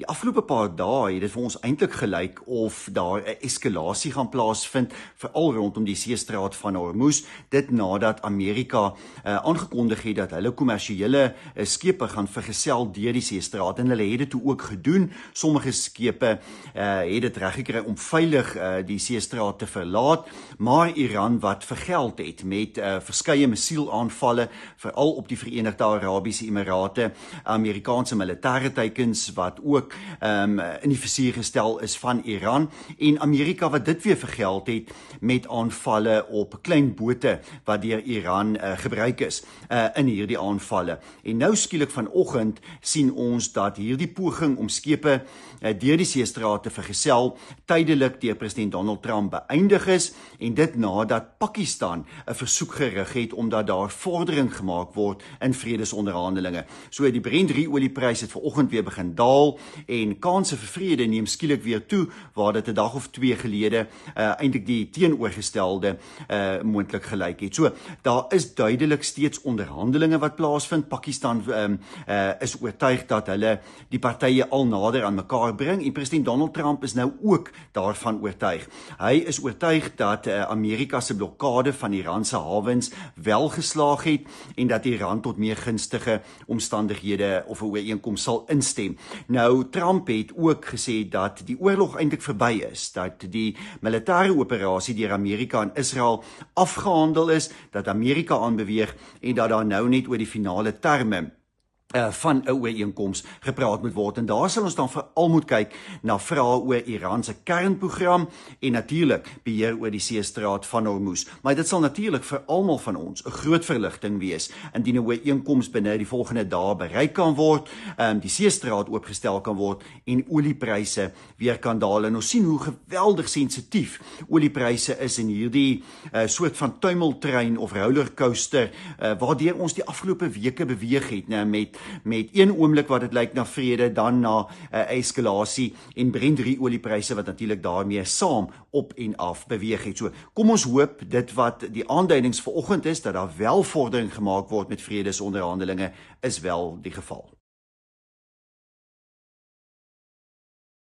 Die afgelope paar dae het dit vir ons eintlik gelyk of daar 'n eskalasie gaan plaasvind, veral rondom die seestraat van Hormuz, dit nadat Amerika aangekondig het dat hulle kommersiële skepe gaan vergesel deur die seestraat, en hulle het dit toe ook gedoen. Sommige skepe het dit reggekry om veilig die seestraat te verlaat, maar Iran wat vergeld het met verskeie missielaanvalle, veral op die Verenigde Arabiese Emirate, Amerikaanse militêre teikens wat ook in die vizier gestel is van Iran, en Amerika wat dit weer vergeld het met aanvalle op klein bote wat deur Iran gebruik is in hierdie aanvalle. En nou skielik vanoggend sien ons dat hierdie poging om skepe deur die seestraat te vergesel tydelik deur president Donald Trump beëindig is, en dit nadat Pakistan 'n versoek gerig het omdat daar vordering gemaak word in vredesonderhandelinge. So die Brent-oliepryse het vanoggend weer begin daal, en kanse vir vrede neem skielik weer toe, waar dit 'n dag of 2 gelede eintlik die teenoorgestelde moontlik gelyk het. So daar is duidelik steeds onderhandelinge wat plaasvind. Pakistan is oortuig dat hulle die partye al nader aan mekaar bring, en president Donald Trump is nou ook daarvan oortuig. Hy is oortuig dat Amerika se blokkade van Iran se hawens wel geslaag het, en dat Iran tot meer gunstige omstandighede of 'n ooreenkoms sal instem. Nou, Trump het ook gesê dat die oorlog eintlik verby is, dat die militêre operasie deur Amerika en Israel afgehandel is, dat Amerika aanbeweeg, en dat daar nou net oor die finale terme van 'n ooreenkoms gepraat moet word. En daar sal ons dan veral moet kyk na vrae oor Iran se kernprogram en natuurlik beheer oor die seestraat van Hormuz. Maar dit sal natuurlik vir almal van ons 'n groot verligting wees indien 'n ooreenkoms binne die volgende dae bereik kan word, die seestraat oopgestel kan word en oliepryse weer kan daal. En ons sien hoe geweldig sensitief oliepryse is in hierdie soort van tuimeltrein of rollercoaster waardeur ons die afgelope weke beweeg het, met een oomblik wat dit lyk na vrede, dan na eskalasie, en Brent-oliepryse wat natuurlik daarmee saam op en af beweeg het. So kom ons hoop dit wat die aanduidings vanoggend is, dat daar wel vordering gemaak word met vredesonderhandelinge, is wel die geval.